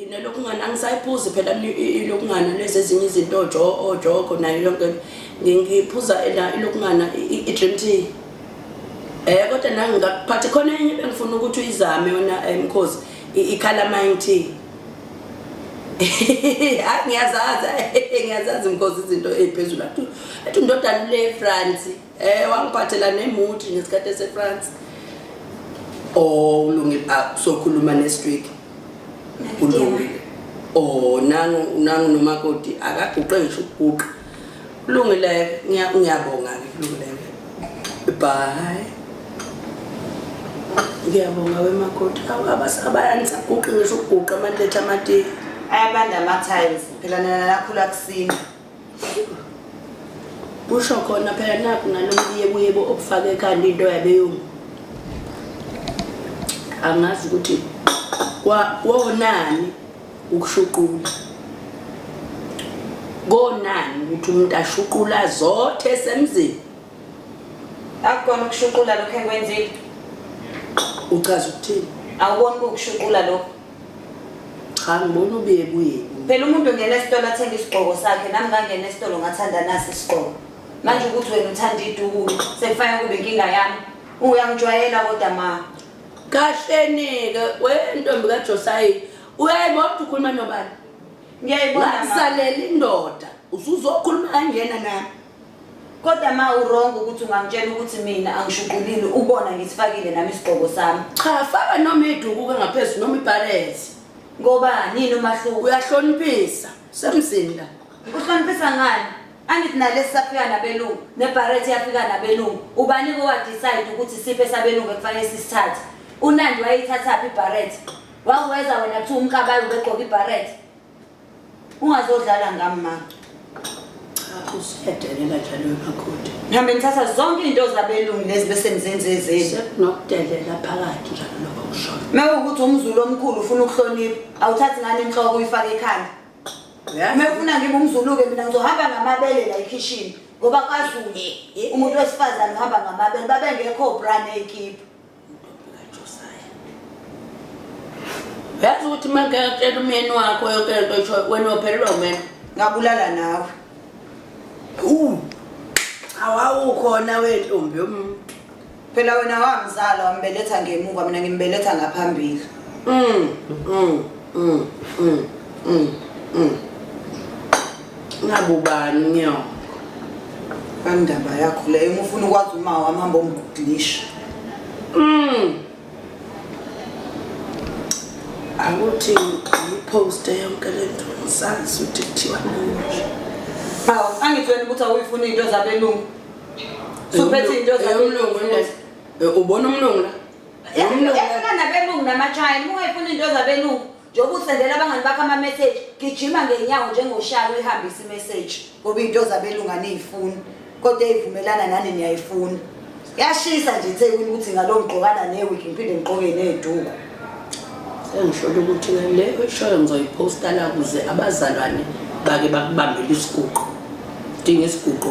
Nginelokungana angisayiphuzi phela ilokungana lezi ezinye izinto ojoko nayo yonke ngiphuza ilokungana i-dream tea. Kodwa nanga ngaphathi khona enye bengifuna ukuthi uyizame yona Mkhosi i-calamine tea. Ngiyazazi Mkhosi izinto eziphezulu athi indodana le France wangiphathela nemuthi ngesikhathi ese-France. Ulungile sokhuluma neStwick. Ulungile. Nangu nomakoti akaguqe ngisho ukuguqa. Kulungile ngiyabonga kulungile. Bye. Ngiyabonga wemakoti abayangisaguqi ngisho ukuguqa amantethe amati. Ayabanda ama-tiles phela nalakhula kusini. Busho khona phela nakho nalomyebo obufake ekhanda into yabeyungu. Angazi ukuthi wonani ukushuqula. Konani ukuthi umuntu ashuqula zothe semzini. Akukona ukushuqula lokho enkwenzile. Uchaza ukuthini? Awuboni ukushuqula lokho. Cha ngibona ubuye. Phela umuntu ngene esitolo athenga isigqoko sakhe nami ngangena esitolo ngathanda nasi isigqoko. Manje ukuthi wena uthanda iduku sekufaya kube inkinga yami. Uyangijwayela kodwa ma. Kahle-ke wentombi kaJosiah uyayibona ukhuluma nobani? Ngiyayibona ma. Ngakusalela indoda usuzokhuluma kangena nami. Kodwa ma urongo ukuthi ungangitshela ukuthi mina angishuqulile ubona ngisifakile nami isigqoko sami. Cha faka noma iduku ngaphezulu noma ibharethi. Ngoba nini umahluko? Uyahloniphisa semzini la. Uhloniphisa ngani? Angithi nalesi safika nabelungu nebharethi yafika nabelungu. Ubani ko decide ukuthi siphe sabelungu ekufanele sisithathe? Unandi wayithatha phi ibharethi? Waweza wena kuthi umkabayi ubegqoka ibharethi. Ungazodlala ngami ma. Usiyadelela njalo emakhodi. Ngihambe ngithatha zonke izinto zabelungu lezi bese ngizenze ezeni. Sekunokudelela phakathi njalo lokho kusho. Mawukuthi umZulu omkhulu ufuna ukuhlonipha, awuthathi ngani inhloko uyifake ekhanda. Mefuna ngibe umZulu-ke mina ngizohamba ngamabele la ekhishini ngoba kwaZulu umuntu wesifazane uhamba ngamabele babengekho brand ekhipha. Yazi ukuthi mangakutshela umyeni wakho yonke into isho wena ophelelwa umena Ngabulala nawe. Awawukhona wentombi yomuntu. Phela wena wamzala wambeletha ngemuva mina ngimbeletha ngaphambili. Ngabubani ngiyo. Kandaba yakho leyo ufuna ukwazi uma wamhamba omgudlisha. Awuthi ipost yonke lento ngisazi ukuthi kuthiwa nje. Hawu angithi wena ukuthi awuyifuna izinto zabelungu. Suphethe izinto zabelungu. Ubona umlungu la? Efika nabelungu namachayini ungayifuna izinto zabelungu. Njengoba usendela abangani bakho ama message gijima ngenyawo njengoshaka uyihambisa imessage ngoba izinto zabelungu anizifuni kodwa ezivumelana nani niyayifuna. Yashisa nje eThekwini ukuthi ngalomgqokana newiki ngiphinde ngiqoke neduku. Sengisho ukuthi le eshoyo ngizoyiposta la kuze abazalwane bake bakubambele isiguqo. Dinga isiguqo